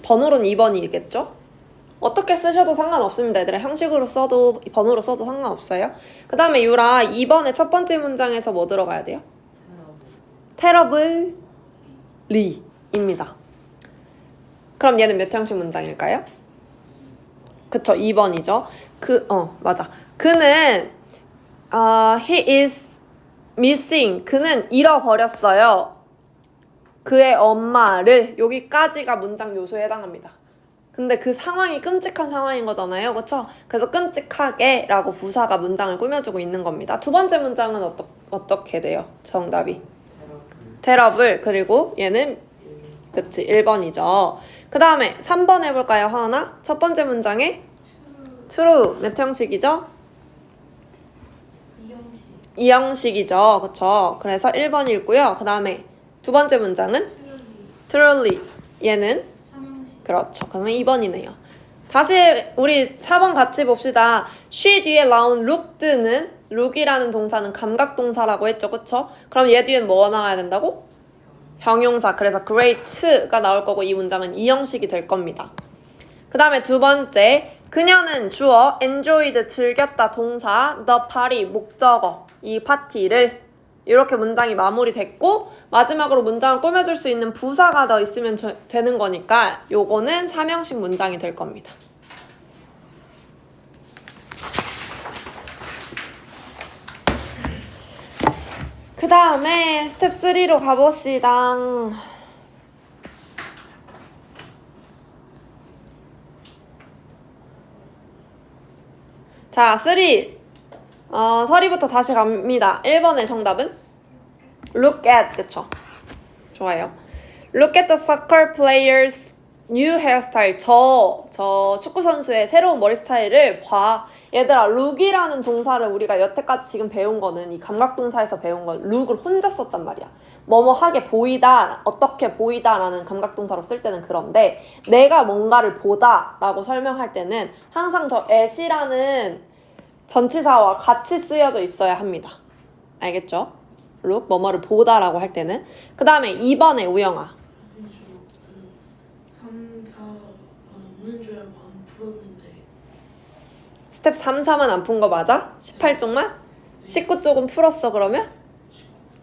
번호로는 2번이겠죠? 어떻게 쓰셔도 상관없습니다. 얘들아 형식으로 써도 번호로 써도 상관없어요. 그 다음에 유라 2번의 첫 번째 문장에서 뭐 들어가야 돼요? terribly입니다. 그럼 얘는 몇 형식 문장일까요? 그쵸, 2번이죠. 맞아. 그는 he is missing. 그는 잃어버렸어요. 그의 엄마를. 여기까지가 문장 요소에 해당합니다. 근데 그 상황이 끔찍한 상황인 거잖아요. 그쵸? 그래서 끔찍하게 라고 부사가 문장을 꾸며주고 있는 겁니다. 두 번째 문장은 어떻게 돼요? 정답이 terrible. 그리고 얘는 그치 1번이죠. 그 다음에 3번 해볼까요? 하나. 첫 번째 문장에 true 몇 형식이죠? 2형식이죠. 그쵸? 그래서 1번 읽고요. 그 다음에 두 번째 문장은 truly. 얘는 그렇죠. 그러면 2번이네요. 다시 우리 4번 같이 봅시다. she 뒤에 나온 looked는 look이라는 동사는 감각동사라고 했죠. 그쵸? 그럼 얘 뒤엔 뭐가 나와야 된다고? 형용사. 그래서 great가 나올 거고 이 문장은 2형식이 될 겁니다. 그 다음에 두 번째 그녀는 주어 enjoyed 즐겼다 동사 the party 목적어 이 파티를 이렇게 문장이 마무리됐고 마지막으로 문장을 꾸며줄 수 있는 부사가 더 있으면 되는 거니까 요거는 3형식 문장이 될 겁니다. 그 다음에 스텝 3로 가봅시다. 자, 3. 서리부터 다시 갑니다. 1번의 정답은? Look at, 그쵸? 좋아요. Look at the soccer players' new hairstyle. 저 축구 선수의 새로운 머리 스타일을 봐. 얘들아, look이라는 동사를 우리가 여태까지 지금 배운 거는 이 감각동사에서 배운 건 look을 혼자 썼단 말이야. 뭐뭐하게 보이다, 어떻게 보이다 라는 감각동사로 쓸 때는 그런데 내가 뭔가를 보다 라고 설명할 때는 항상 저 at이라는 전치사와 같이 쓰여져 있어야 합니다. 알겠죠? look, 뭐뭐를 보다라고 할 때는. 그 다음에 2번의 우영아. 스텝 3, 4만 안 푼 거 맞아? 18쪽만? 19쪽은 풀었어 그러면?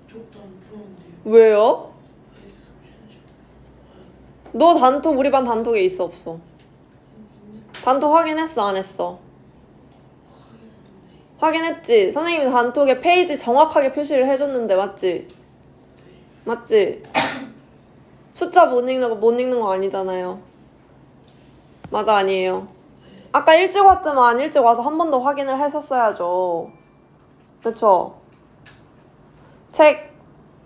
19쪽도 안 풀었는데요. 왜요? 너 단톡 우리 반 단톡에 있어 없어? 단톡 확인했어 안 했어? 확인했지? 선생님이 단톡에 페이지 정확하게 표시를 해줬는데 맞지? 맞지? 숫자 못 읽는 거 아니잖아요. 맞아 아니에요? 아까 일찍 왔지만 일찍 와서 한 번 더 확인을 했었어야죠. 그쵸? 책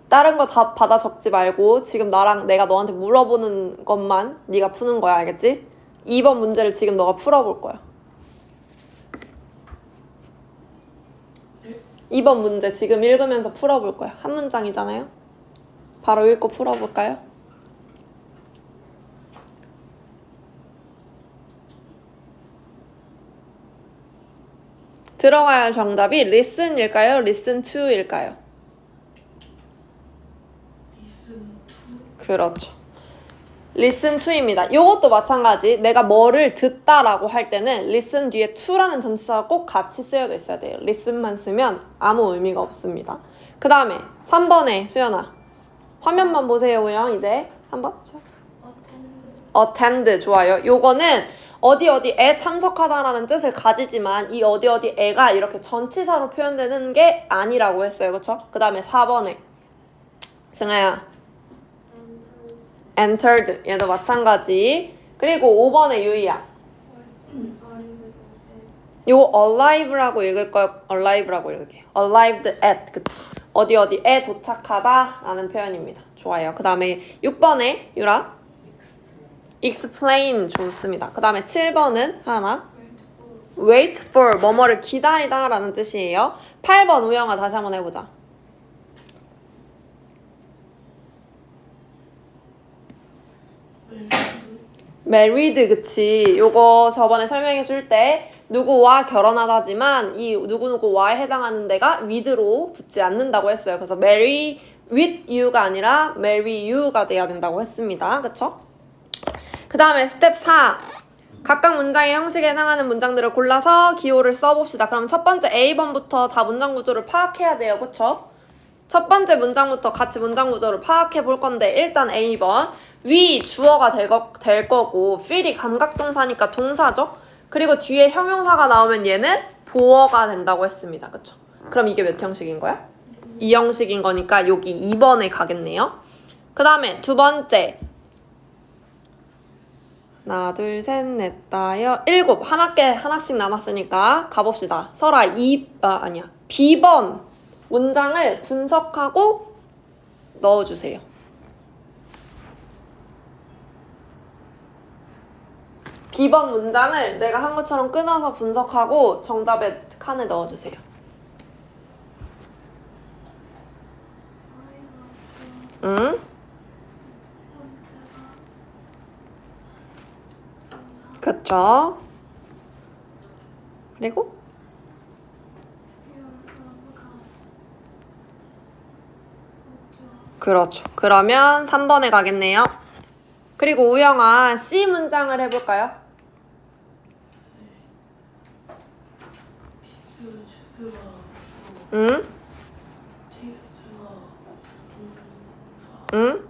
다른 거 다 받아 적지 말고 지금 나랑 내가 너한테 물어보는 것만 네가 푸는 거야. 알겠지? 2번 문제를 지금 너가 풀어볼 거야. 2번 문제 지금 읽으면서 풀어볼 거야. 한 문장이잖아요. 바로 읽고 풀어볼까요? 들어가야 할 정답이 listen일까요? listen to일까요? listen to. 그렇죠. listen to입니다. 이것도 마찬가지. 내가 뭐를 듣다라고 할 때는 listen 뒤에 to라는 전치사가 꼭 같이 쓰여져 있어야 돼요. listen만 쓰면 아무 의미가 없습니다. 그 다음에 3번에 수연아. 화면만 보세요, 우영. 이제 3번. attend. 좋아요. 요거는 어디에 참석하다라는 뜻을 가지지만 이 어디에가 이렇게 전치사로 표현되는 게 아니라고 했어요. 그쵸? 그 다음에 4번에 승아야. entered. 얘도 마찬가지. 그리고 5번에 유이야. 요거 alive라고 읽을까요? alive라고 읽을게요. arrived at. 그치? 어디에 도착하다 라는 표현입니다. 좋아요. 그 다음에 6번에 유라. explain. 좋습니다. 그 다음에 7번은 하나. wait for. 뭐뭐를 기다리다 라는 뜻이에요. 8번 우영아 다시 한번 해보자. married. 그치. 요거 저번에 설명해 줄 때 누구와 결혼하다지만 이 누구누구와에 해당하는 데가 with로 붙지 않는다고 했어요. 그래서 marry with you가 아니라 marry you가 돼야 된다고 했습니다. 그쵸? 그 다음에 스텝 4. 각각 문장의 형식에 해당하는 문장들을 골라서 기호를 써봅시다. 그럼 첫 번째 A번부터 다 문장 구조를 파악해야 돼요. 그쵸? 첫 번째 문장부터 같이 문장 구조를 파악해 볼 건데 일단 A번. 위 주어가 될 거고 feel이 감각동사니까 동사죠? 그리고 뒤에 형용사가 나오면 얘는 보어가 된다고 했습니다. 그쵸? 그럼 이게 몇 형식인 거야? 2형식인 거니까 여기 2번에 가겠네요. 그 다음에 두 번째. 하나, 둘, 셋, 넷, 다섯, 일곱. 하나씩 남았으니까 가봅시다. 설아, B번 문장을 분석하고 넣어주세요. B번 문장을 내가 한 것처럼 끊어서 분석하고 정답의 칸에 넣어주세요. 응? 그쵸? 그리고? 그렇죠. 그러면 3번에 가겠네요. 그리고 우영아, C 문장을 해볼까요? 주스가 주어. 응? 테이스트가 동사. 응?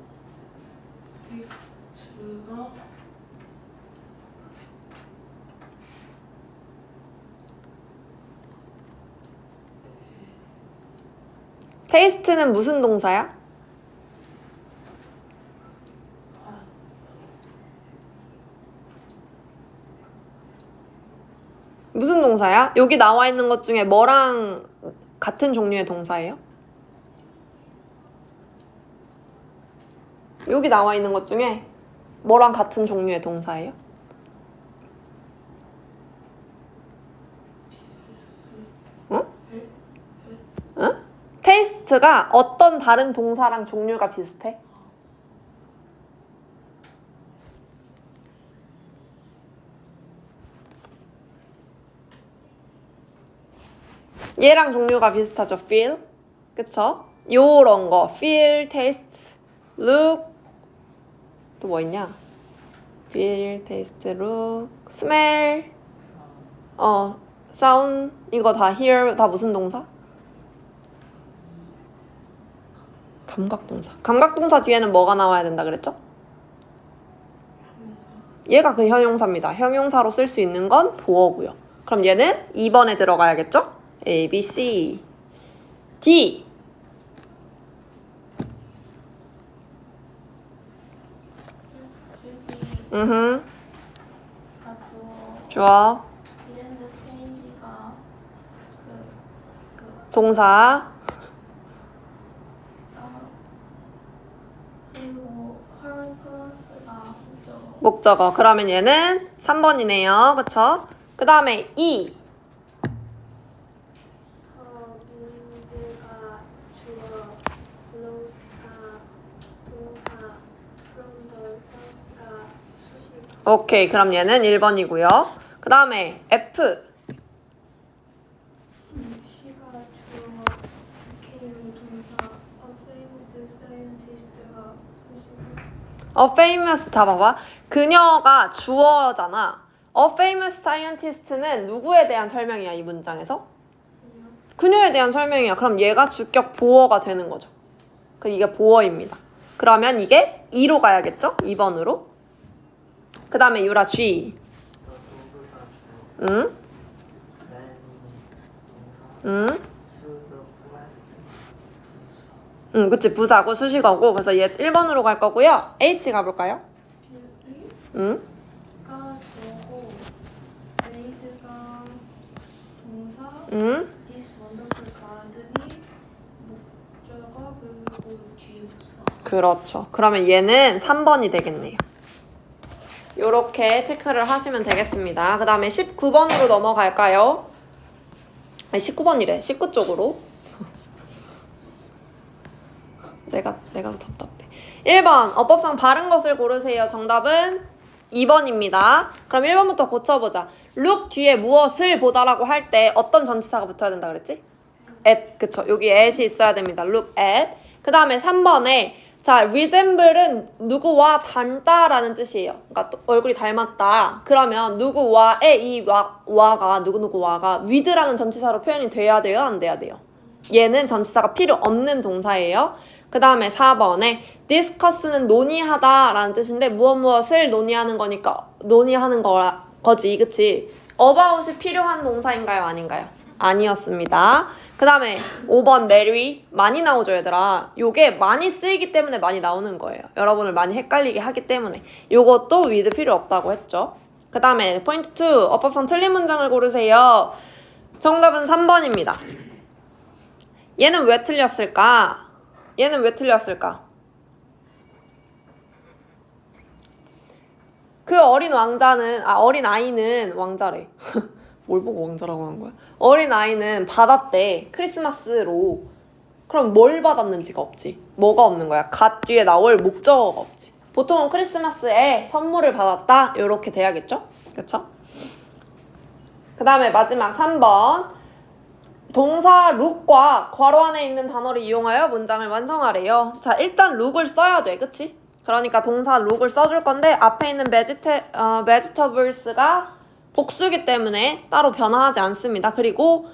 스위트가 테이스트는 무슨 동사야? 무슨 동사야? 여기 나와 있는 것 중에 뭐랑 같은 종류의 동사예요? 여기 나와 있는 것 중에 뭐랑 같은 종류의 동사예요? 응? 응? 테이스트가 어떤 다른 동사랑 종류가 비슷해? 얘랑 종류가 비슷하죠. feel, 그쵸? 요런 거 feel, taste, look 또 뭐 있냐? feel, taste, look, smell, sound 이거 다 hear 다 무슨 동사? 감각동사. 감각동사 뒤에는 뭐가 나와야 된다 그랬죠? 얘가 그 형용사입니다. 형용사로 쓸 수 있는 건 보어고요. 그럼 얘는 2번에 들어가야겠죠? A, B, C, D. 주디 주어. 이젠드 체인지가 동사. 그리고 헐크가 목적어. 목적어. 그러면 얘는 3번이네요. 그쵸? 그 다음에 E. 윈드가 주어, 블로우스가 동사, from the south가 수식. 오케이. 그럼 얘는 1번이고요. 그 다음에 F. 쉬가 주어, became 동사, a famous scientist가 수식. A famous. 자, 봐봐. 그녀가 주어잖아. A famous scientist는 누구에 대한 설명이야, 이 문장에서? 그녀에 대한 설명이야. 그럼 얘가 주격 보어가 되는 거죠. 이게 보어입니다. 그러면 이게 2로 가야겠죠? 2번으로. 그 다음에 유라 G. 응? 응? 응, 그치. 부사고 수식어고. 그래서 얘 1번으로 갈 거고요. H 가볼까요? 응? 가 주어고, 레이드가 동사, 응? this wonderful garden이 목적어 그리고 뒤에 부사. 그렇죠. 그러면 얘는 3번이 되겠네요. 요렇게 체크를 하시면 되겠습니다. 그 다음에 19번으로 넘어갈까요? 아니 19번이래. 19 쪽으로. 내가 더 답답해. 1번 어법상 바른 것을 고르세요. 정답은 2번입니다. 그럼 1번부터 고쳐보자. look 뒤에 무엇을 보다라고 할 때 어떤 전치사가 붙어야 된다 그랬지? at. 그쵸. 여기 at이 있어야 됩니다. look at. 그 다음에 3번에 자, resemble은 누구와 닮다라는 뜻이에요. 그러니까 또 얼굴이 닮았다. 그러면 누구와의 이 와가 누구와가 with라는 전치사로 표현이 돼야 돼요? 안 돼야 돼요? 얘는 전치사가 필요 없는 동사예요. 그 다음에 4번에 discuss는 논의하다라는 뜻인데 무엇을 논의하는 거니까 논의하는 거지, 그치? about이 필요한 동사인가요? 아닌가요? 아니었습니다. 그 다음에 5번 marry 많이 나오죠 얘들아. 요게 많이 쓰이기 때문에 많이 나오는 거예요. 여러분을 많이 헷갈리게 하기 때문에. 요것도 with 필요 없다고 했죠. 그 다음에 포인트 2 어법상 틀린 문장을 고르세요. 정답은 3번입니다. 얘는 왜 틀렸을까? 얘는 왜 틀렸을까? 그 어린 아이는 왕자래. 뭘 보고 왕자라고 하는 거야? 어린 아이는 받았대. 크리스마스로. 그럼 뭘 받았는지가 없지. 뭐가 없는 거야? 갓 뒤에 나올 목적어가 없지. 보통은 크리스마스에 선물을 받았다. 이렇게 돼야겠죠? 그쵸? 그 다음에 마지막 3번. 동사 look과 괄호 안에 있는 단어를 이용하여 문장을 완성하래요. 자, 일단 look을 써야 돼. 그치? 그러니까 동사 look을 써줄 건데 앞에 있는 vegetables가 복수기 때문에 따로 변화하지 않습니다. 그리고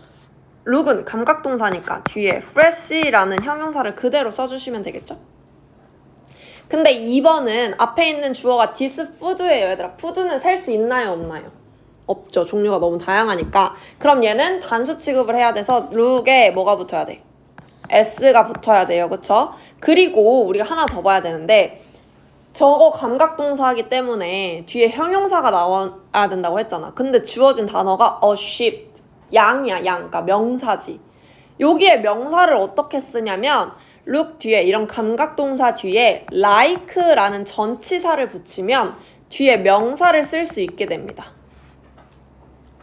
look은 감각동사니까 뒤에 fresh라는 형용사를 그대로 써주시면 되겠죠? 근데 2번은 앞에 있는 주어가 this food예요, 얘들아. 푸드는 셀 수 있나요, 없나요? 없죠. 종류가 너무 다양하니까. 그럼 얘는 단수 취급을 해야 돼서 look에 뭐가 붙어야 돼? s가 붙어야 돼요, 그쵸? 그리고 우리가 하나 더 봐야 되는데 저거 감각동사이기 때문에 뒤에 형용사가 나와야 된다고 했잖아. 근데 주어진 단어가 a sheep, 양이야, 양. 그러니까 명사지. 여기에 명사를 어떻게 쓰냐면 look 뒤에 이런 감각동사 뒤에 like라는 전치사를 붙이면 뒤에 명사를 쓸 수 있게 됩니다.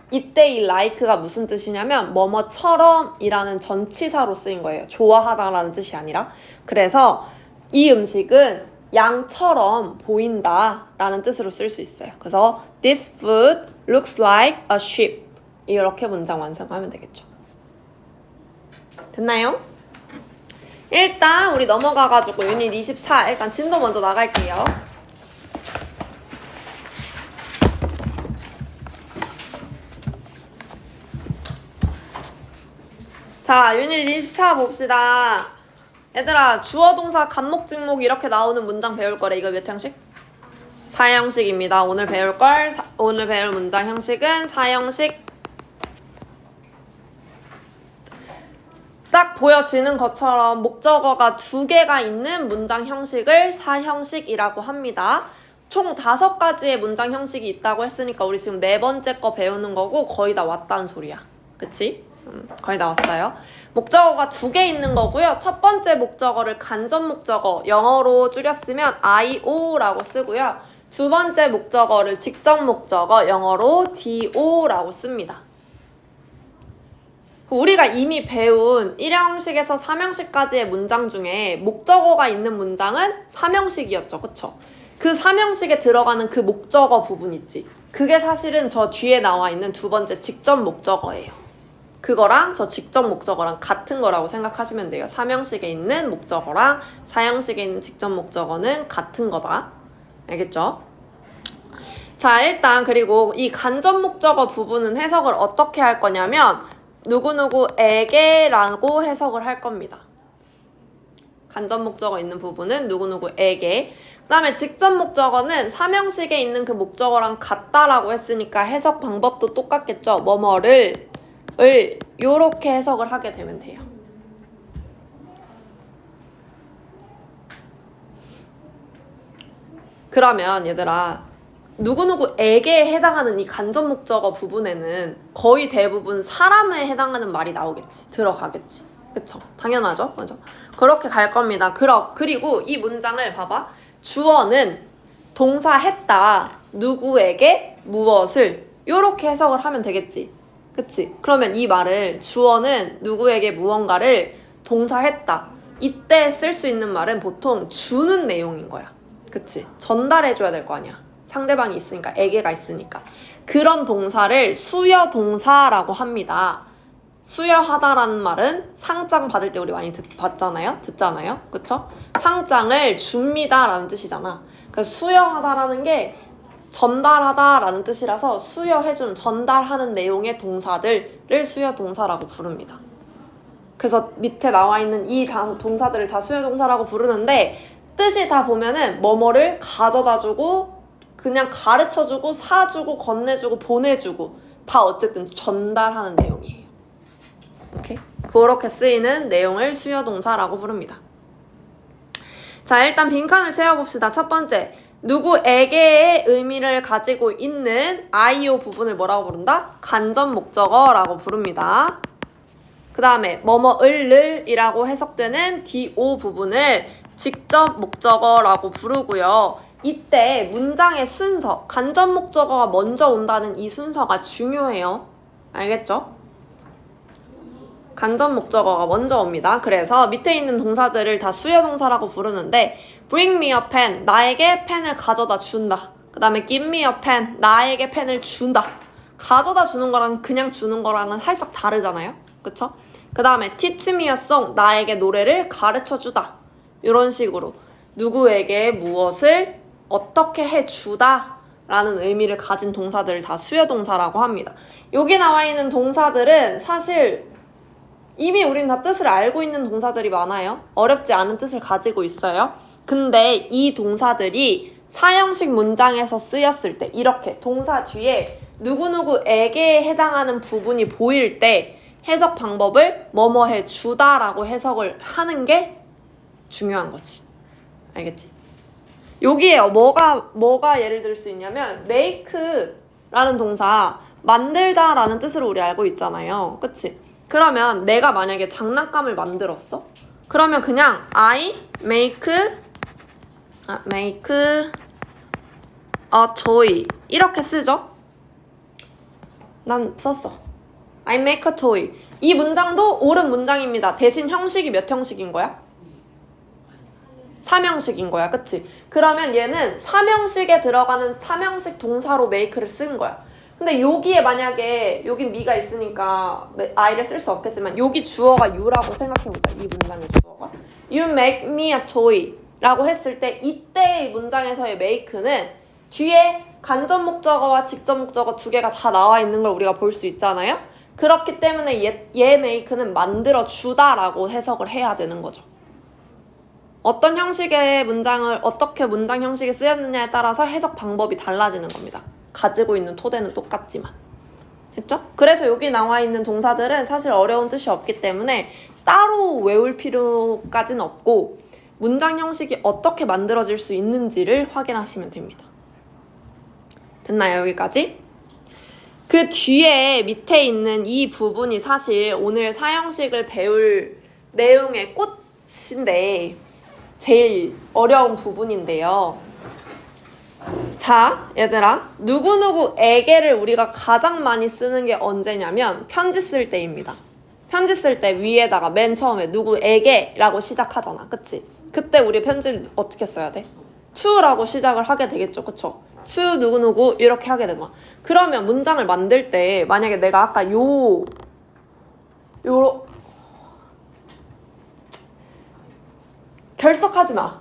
이때 이 like가 무슨 뜻이냐면 뭐뭐처럼 이라는 전치사로 쓰인 거예요. 좋아하다라는 뜻이 아니라. 그래서 이 음식은 양처럼 보인다 라는 뜻으로 쓸 수 있어요. 그래서 this food looks like a sheep 이렇게 문장 완성하면 되겠죠. 됐나요? 일단 우리 넘어가가지고 유닛 24 일단 진도 먼저 나갈게요. 자, 유닛 24 봅시다. 얘들아, 주어, 동사, 간목, 직목 이렇게 나오는 문장 배울 거래. 이거 몇 형식? 4형식입니다. 오늘 배울 문장 형식은 4형식. 딱 보여지는 것처럼 목적어가 2개가 있는 문장 형식을 4형식이라고 합니다. 총 5가지의 문장 형식이 있다고 했으니까 우리 지금 4번째 거 배우는 거고 거의 다 왔다는 소리야. 그치? 거의 다 왔어요. 목적어가 2개 있는 거고요. 첫 번째 목적어를 간접 목적어, 영어로 줄였으면 IO라고 쓰고요. 두 번째 목적어를 직접 목적어, 영어로 DO라고 씁니다. 우리가 이미 배운 1형식에서 3형식까지의 문장 중에 목적어가 있는 문장은 3형식이었죠. 그쵸? 그 3형식에 들어가는 그 목적어 부분 있지. 그게 사실은 저 뒤에 나와 있는 두 번째 직접 목적어예요. 그거랑 저 직접 목적어랑 같은 거라고 생각하시면 돼요. 3형식에 있는 목적어랑 4형식에 있는 직접 목적어는 같은 거다. 알겠죠? 자, 일단 그리고 이 간접 목적어 부분은 해석을 어떻게 할 거냐면 누구누구에게라고 해석을 할 겁니다. 간접 목적어 있는 부분은 누구누구에게. 그 다음에 직접 목적어는 3형식에 있는 그 목적어랑 같다라고 했으니까 해석 방법도 똑같겠죠. 뭐뭐를 요렇게 해석을 하게 되면 돼요. 그러면 얘들아, 누구누구에게 해당하는 이 간접 목적어 부분에는 거의 대부분 사람에 해당하는 말이 나오겠지. 들어가겠지. 그쵸? 당연하죠? 맞아. 그렇게 갈 겁니다. 그리고 이 문장을 봐봐. 주어는 동사 했다. 누구에게 무엇을 요렇게 해석을 하면 되겠지. 그치? 그러면 이 말을 주어는 누구에게 무언가를 동사했다. 이때 쓸 수 있는 말은 보통 주는 내용인 거야. 그치? 전달해줘야 될 거 아니야. 상대방이 있으니까, 에게가 있으니까. 그런 동사를 수여 동사라고 합니다. 수여하다라는 말은 상장 받을 때 우리 많이 듣잖아요. 그쵸? 상장을 줍니다라는 뜻이잖아. 그래서 수여하다라는 게 전달하다라는 뜻이라서 수여해주는, 전달하는 내용의 동사들을 수여동사라고 부릅니다. 그래서 밑에 나와 있는 이 동사들을 다 수여동사라고 부르는데 뜻이 다 보면은 뭐뭐를 가져다주고 그냥 가르쳐주고 사주고 건네주고 보내주고 다 어쨌든 전달하는 내용이에요. 오케이? 그렇게 쓰이는 내용을 수여동사라고 부릅니다. 자, 일단 빈칸을 채워봅시다. 첫 번째, 누구에게의 의미를 가지고 있는 IO 부분을 뭐라고 부른다? 간접 목적어라고 부릅니다. 그 다음에 뭐뭐을 이라고 해석되는 DO 부분을 직접 목적어라고 부르고요. 이때 문장의 순서, 간접 목적어가 먼저 온다는 이 순서가 중요해요. 알겠죠? 간접 목적어가 먼저 옵니다. 그래서 밑에 있는 동사들을 다 수여동사라고 부르는데 bring me a pen, 나에게 펜을 가져다 준다. 그 다음에 give me a pen, 나에게 펜을 준다. 가져다 주는 거랑 그냥 주는 거랑은 살짝 다르잖아요. 그쵸? 그 다음에 teach me a song, 나에게 노래를 가르쳐주다. 이런 식으로 누구에게 무엇을 어떻게 해주다 라는 의미를 가진 동사들을 다 수여동사라고 합니다. 여기 나와 있는 동사들은 사실 이미 우린 다 뜻을 알고 있는 동사들이 많아요. 어렵지 않은 뜻을 가지고 있어요. 근데 이 동사들이 사형식 문장에서 쓰였을 때 이렇게 동사 뒤에 누구누구에게 해당하는 부분이 보일 때 해석 방법을 뭐뭐 해주다라고 해석을 하는 게 중요한 거지. 알겠지? 여기에 뭐가 예를 들 수 있냐면 make라는 동사 만들다라는 뜻으로 우리 알고 있잖아요. 그치? 그러면 내가 만약에 장난감을 만들었어? 그러면 그냥 I make a toy 이렇게 쓰죠? 난 썼어. I make a toy. 이 문장도 옳은 문장입니다. 대신 형식이 몇 형식인 거야? 3형식인 거야. 그치? 그러면 얘는 3형식에 들어가는 3형식 동사로 make를 쓴 거야. 근데 여기에 만약에 여긴 me가 있으니까 I를 쓸 수 없겠지만 여기 주어가 you라고 생각해보자. 이 문장의 주어가 You make me a toy 라고 했을 때 이때의 문장에서의 make는 뒤에 간접 목적어와 직접 목적어 두 개가 다 나와 있는 걸 우리가 볼 수 있잖아요. 그렇기 때문에 얘 make는 만들어주다 라고 해석을 해야 되는 거죠. 어떤 형식의 문장을 어떻게 문장 형식에 쓰였느냐에 따라서 해석 방법이 달라지는 겁니다. 가지고 있는 토대는 똑같지만. 됐죠? 그래서 여기 나와 있는 동사들은 사실 어려운 뜻이 없기 때문에 따로 외울 필요까지는 없고 문장 형식이 어떻게 만들어질 수 있는지를 확인하시면 됩니다. 됐나요? 여기까지? 그 뒤에 밑에 있는 이 부분이 사실 오늘 사형식을 배울 내용의 꽃인데 제일 어려운 부분인데요. 자, 얘들아, 누구누구에게를 우리가 가장 많이 쓰는 게 언제냐면 편지 쓸 때입니다. 편지 쓸 때 위에다가 맨 처음에 누구에게라고 시작하잖아. 그치? 그때 우리 편지를 어떻게 써야 돼? to라고 시작을 하게 되겠죠. 그쵸? to 누구누구 이렇게 하게 되잖아. 그러면 문장을 만들 때 만약에 내가 아까 결석하지 마.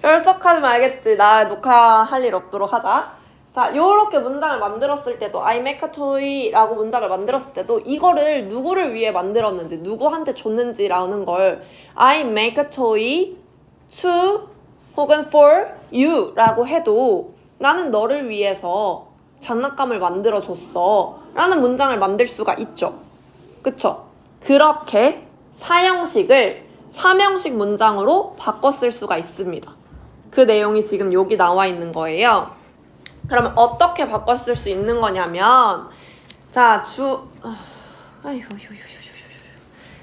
결석하지 말겠지. 나 녹화할 일 없도록 하자. 자, 요렇게 문장을 만들었을 때도 I make a toy 라고 문장을 만들었을 때도 이거를 누구를 위해 만들었는지 누구한테 줬는지라는 걸 I make a toy to 혹은 for you 라고 해도 나는 너를 위해서 장난감을 만들어줬어 라는 문장을 만들 수가 있죠. 그쵸? 그렇게 사형식을 3형식 문장으로 바꿔 쓸 수가 있습니다. 그 내용이 지금 여기 나와 있는 거예요. 그러면 어떻게 바꿔 쓸 수 있는 거냐면 자,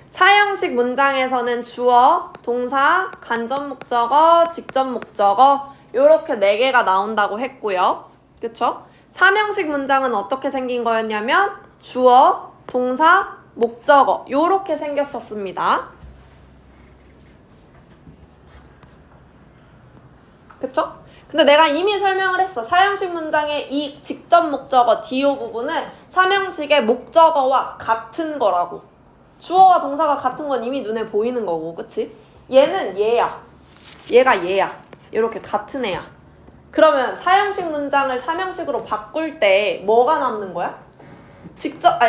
사형식 문장에서는 주어, 동사, 간접 목적어, 직접 목적어 요렇게 4개가 나온다고 했고요. 그쵸? 3형식 문장은 어떻게 생긴 거였냐면 주어, 동사, 목적어 요렇게 생겼었습니다. 그쵸? 근데 내가 이미 설명을 했어. 사형식 문장의 이 직접 목적어 do 부분은 삼형식의 목적어와 같은 거라고. 주어와 동사가 같은 건 이미 눈에 보이는 거고, 그치? 얘는 얘야. 얘가 얘야. 이렇게 같은 애야. 그러면 사형식 문장을 삼형식으로 바꿀 때 뭐가 남는 거야?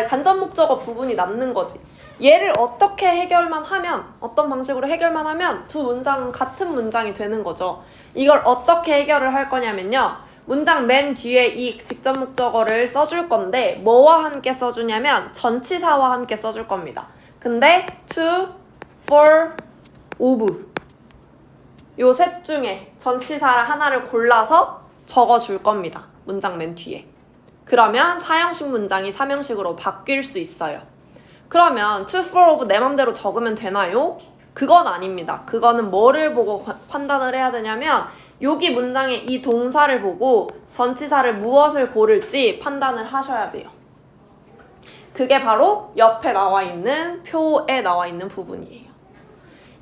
간접 목적어 부분이 남는 거지. 얘를 어떻게 해결만 하면, 어떤 방식으로 해결만 하면 두 문장은 같은 문장이 되는 거죠. 이걸 어떻게 해결을 할 거냐면요. 문장 맨 뒤에 이 직접 목적어를 써줄 건데 뭐와 함께 써주냐면 전치사와 함께 써줄 겁니다. 근데 to, for, of 요 셋 중에 전치사를 하나를 골라서 적어줄 겁니다. 문장 맨 뒤에. 그러면 사형식 문장이 삼형식으로 바뀔 수 있어요. 그러면 to, for, of 내 맘대로 적으면 되나요? 그건 아닙니다. 그거는 뭐를 보고 판단을 해야 되냐면 여기 문장의 이 동사를 보고 전치사를 무엇을 고를지 판단을 하셔야 돼요. 그게 바로 옆에 나와 있는 표에 나와 있는 부분이에요.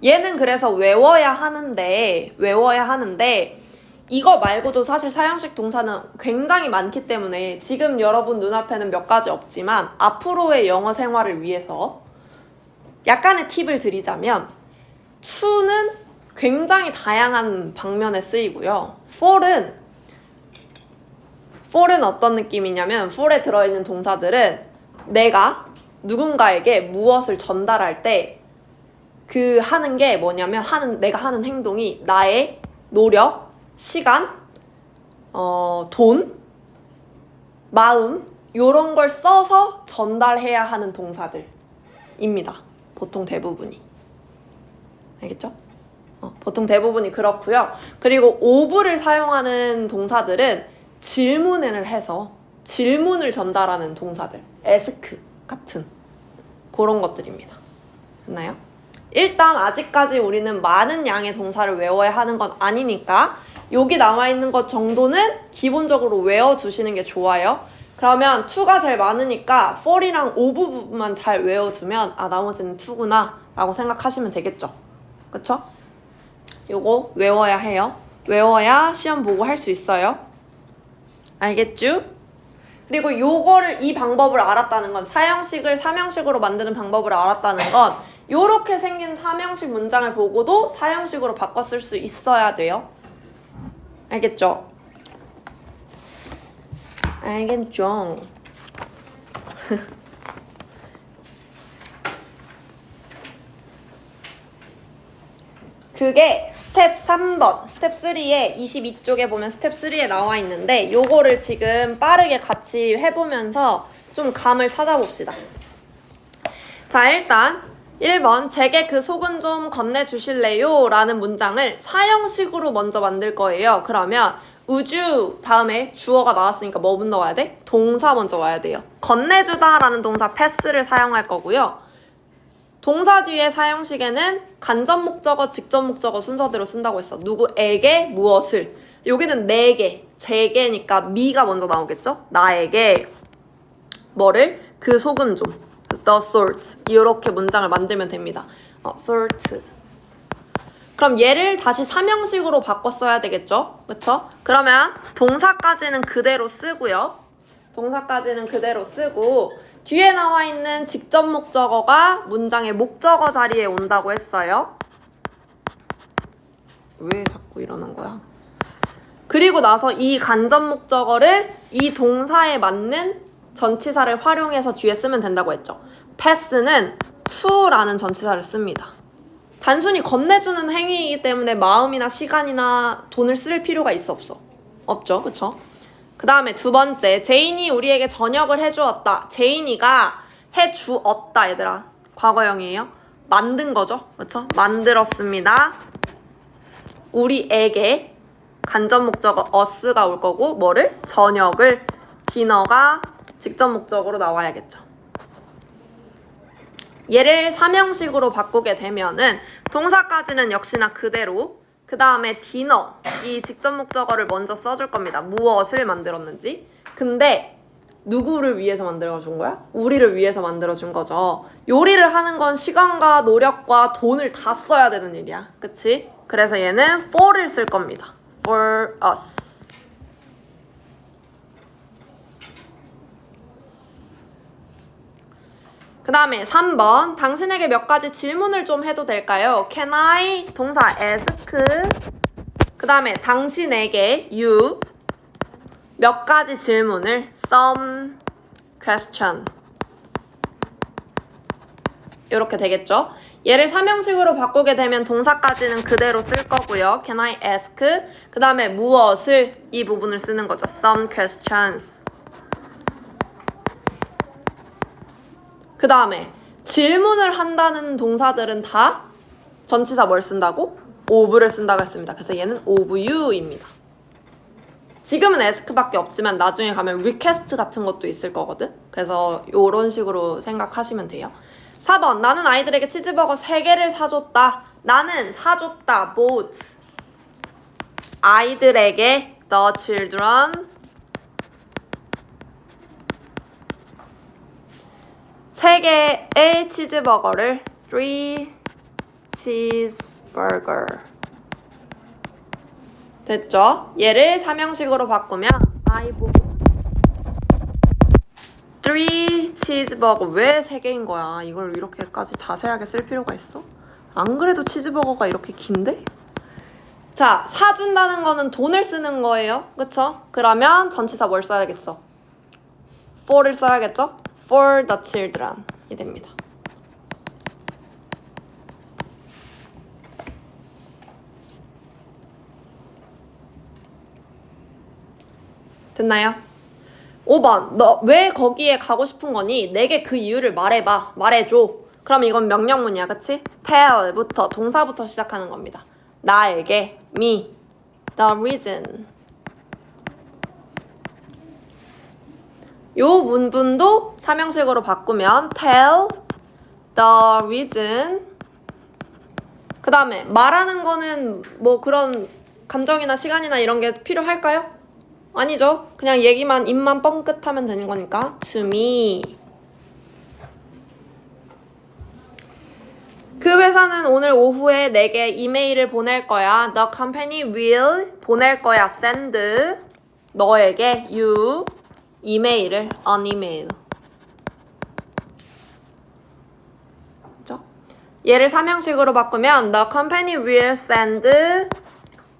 얘는 그래서 외워야 하는데 이거 말고도 사실 사형식 동사는 굉장히 많기 때문에 지금 여러분 눈앞에는 몇 가지 없지만 앞으로의 영어 생활을 위해서 약간의 팁을 드리자면 to는 굉장히 다양한 방면에 쓰이고요. for은 어떤 느낌이냐면 for에 들어있는 동사들은 내가 누군가에게 무엇을 전달할 때 그 하는 게 뭐냐면 내가 하는 행동이 나의 노력, 시간, 돈, 마음 요런 걸 써서 전달해야 하는 동사들입니다. 보통 대부분이. 알겠죠? 보통 대부분이 그렇고요. 그리고 of를 사용하는 동사들은 질문을 해서 질문을 전달하는 동사들. ask 같은 그런 것들입니다. 됐나요? 일단 아직까지 우리는 많은 양의 동사를 외워야 하는 건 아니니까 여기 나와 있는 것 정도는 기본적으로 외워두시는 게 좋아요. 그러면 to가 제일 많으니까 for이랑 of 부분만 잘 외워두면 나머지는 to구나 라고 생각하시면 되겠죠. 그쵸? 요거 외워야 해요. 외워야 시험 보고 할 수 있어요. 알겠죠? 그리고 이 방법을 알았다는 건 사형식을 삼형식으로 만드는 방법을 알았다는 건 요렇게 생긴 삼형식 문장을 보고도 사형식으로 바꿔 쓸 수 있어야 돼요. 알겠죠? 알겠죠? 그게 스텝 3번, 스텝 3에 22쪽에 보면 스텝 3에 나와 있는데 요거를 지금 빠르게 같이 해보면서 좀 감을 찾아봅시다. 자, 일단 1번 제게 그 속은 좀 건네주실래요? 라는 문장을 사형식으로 먼저 만들 거예요. 그러면 우주 다음에 주어가 나왔으니까 뭐 넣어야 돼? 동사 먼저 와야 돼요. 건네주다 라는 동사 pass를 사용할 거고요. 동사 뒤에 사형식에는 간접 목적어, 직접 목적어 순서대로 쓴다고 했어. 누구에게 무엇을. 여기는 내게, 제게니까 me가 먼저 나오겠죠? 나에게 뭐를? 그 속은 좀. the sort. 이렇게 문장을 만들면 됩니다. sort. 그럼 얘를 다시 삼형식으로 바꿔 써야 되겠죠? 그쵸? 그러면 동사까지는 그대로 쓰고요. 동사까지는 그대로 쓰고 뒤에 나와 있는 직접 목적어가 문장의 목적어 자리에 온다고 했어요. 왜 자꾸 이러는 거야? 그리고 나서 이 간접 목적어를 이 동사에 맞는 전치사를 활용해서 뒤에 쓰면 된다고 했죠. pass는 to라는 전치사를 씁니다. 단순히 건네주는 행위이기 때문에 마음이나 시간이나 돈을 쓸 필요가 있어 없어? 없죠. 그쵸? 그 다음에 두 번째, 제인이 우리에게 저녁을 해주었다. 제인이가 해주었다, 얘들아. 과거형이에요. 만든 거죠. 그쵸? 만들었습니다. 우리에게 간접 목적어 us가 올 거고 뭐를? 저녁을. 디너가 직접 목적으로 나와야겠죠. 얘를 삼형식으로 바꾸게 되면은 동사까지는 역시나 그대로 그 다음에 디너, 이 직접 목적어를 먼저 써줄 겁니다. 무엇을 만들었는지. 근데 누구를 위해서 만들어준 거야? 우리를 위해서 만들어준 거죠. 요리를 하는 건 시간과 노력과 돈을 다 써야 되는 일이야. 그치? 그래서 얘는 for를 쓸 겁니다. for us. 그 다음에 3번. 당신에게 몇 가지 질문을 좀 해도 될까요? Can I? 동사 ask. 그 다음에 당신에게 you. 몇 가지 질문을 some question. 이렇게 되겠죠? 얘를 삼형식으로 바꾸게 되면 동사까지는 그대로 쓸 거고요. Can I ask? 그 다음에 무엇을 이 부분을 쓰는 거죠. Some questions. 그 다음에 질문을 한다는 동사들은 다 전치사 뭘 쓴다고? of를 쓴다고 했습니다. 그래서 얘는 of you입니다. 지금은 ask밖에 없지만 나중에 가면 request 같은 것도 있을 거거든. 그래서 이런 식으로 생각하시면 돼요. 4번. 나는 아이들에게 치즈버거 3개를 사줬다. 나는 사줬다. bought. 아이들에게 the children 3개의 치즈버거를 3 cheeseburger. 됐죠? 얘를 삼형식으로 바꾸면 I bought 3 치즈버거. 왜 3개인 거야? 이걸 이렇게까지 자세하게 쓸 필요가 있어? 안 그래도 치즈버거가 이렇게 긴데? 자, 사준다는 거는 돈을 쓰는 거예요. 그쵸? 그러면 전치사 뭘 써야겠어? for를 써야겠죠? For the children 이 됩니다. 됐나요? 5번. 너 왜 거기에 가고 싶은 거니? 내게 그 이유를 말해봐. 말해줘. 그럼 이건 명령문이야. 그치? tell부터 동사부터 시작하는 겁니다. 나에게 me the reason. 요 문분도 삼형식으로 바꾸면 tell the reason. 그 다음에 말하는 거는 뭐 그런 감정이나 시간이나 이런 게 필요할까요? 아니죠. 그냥 얘기만 입만 뻥끗하면 되는 거니까 to me. 그 회사는 오늘 오후에 내게 이메일을 보낼 거야. The company will 보낼 거야. send 너에게 you 이메일을 an email. 그죠? 얘를 삼형식으로 바꾸면 the company will send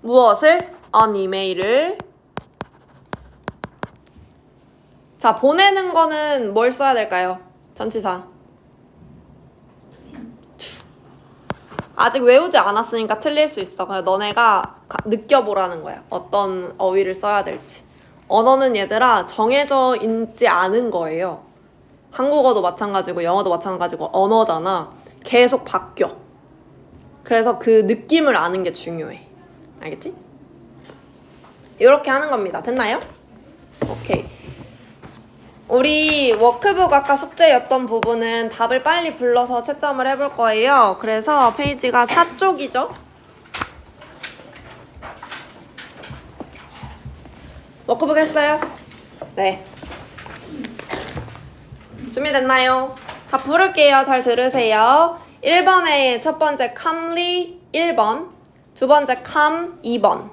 무엇을? an email을. 자, 보내는 거는 뭘 써야 될까요? 전치사. 아직 외우지 않았으니까 틀릴 수 있어. 그냥 너네가 느껴보라는 거야. 어떤 어휘를 써야 될지. 언어는 얘들아 정해져 있지 않은 거예요. 한국어도 마찬가지고 영어도 마찬가지고 언어잖아. 계속 바뀌어. 그래서 그 느낌을 아는 게 중요해. 알겠지? 이렇게 하는 겁니다. 됐나요? 오케이. 우리 워크북 아까 숙제였던 부분은 답을 빨리 불러서 채점을 해볼 거예요. 그래서 페이지가 4쪽이죠? 워크북 했어요? 네. 준비됐나요? 자, 부를게요. 잘 들으세요. 1번에 첫 번째 calmly 1번, 두 번째 calm 2번,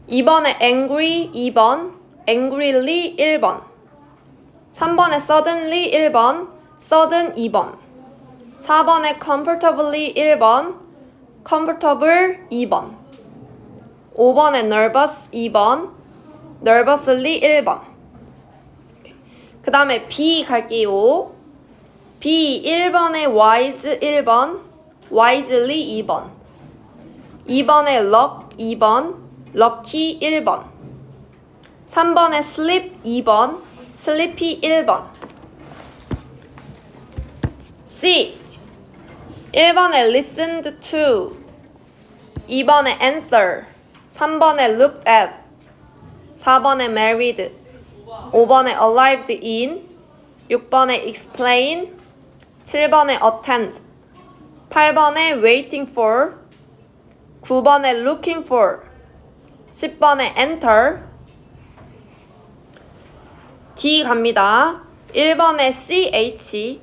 2번에 angry 2번, angrily 1번, 3번에 suddenly 1번, sudden 2번, 4번에 comfortably 1번, comfortable 2번, 5번에 nervous 2번, nervously 1번. 그 다음에 B 갈게요. B 1번에 wise 1번, wisely 2번, 2번에 luck 2번, lucky 1번, 3번에 sleep 2번, sleepy 1번. C 1번에 listened to, 2번에 answer, 3번에 looked at, 4번에 married, 5번에 arrived in, 6번에 explain, 7번에 attend, 8번에 waiting for, 9번에 looking for, 10번에 enter. D 갑니다. 1번에 CH,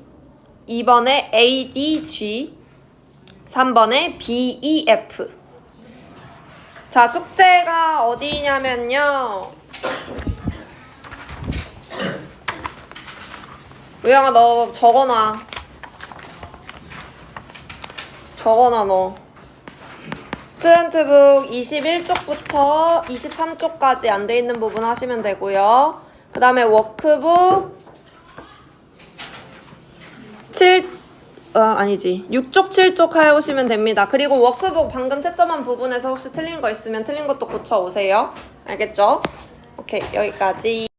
2번에 ADG, 3번에 BEF. 자, 숙제가 어디냐면요. 우영아, 너 적어놔. 적어놔, 너. 스튜던트북 21쪽부터 23쪽까지 안 돼 있는 부분 하시면 되고요. 그 다음에 워크북 6쪽, 7쪽 해오시면 됩니다. 그리고 워크북 방금 채점한 부분에서 혹시 틀린 거 있으면 틀린 것도 고쳐오세요. 알겠죠? 오케이, 여기까지.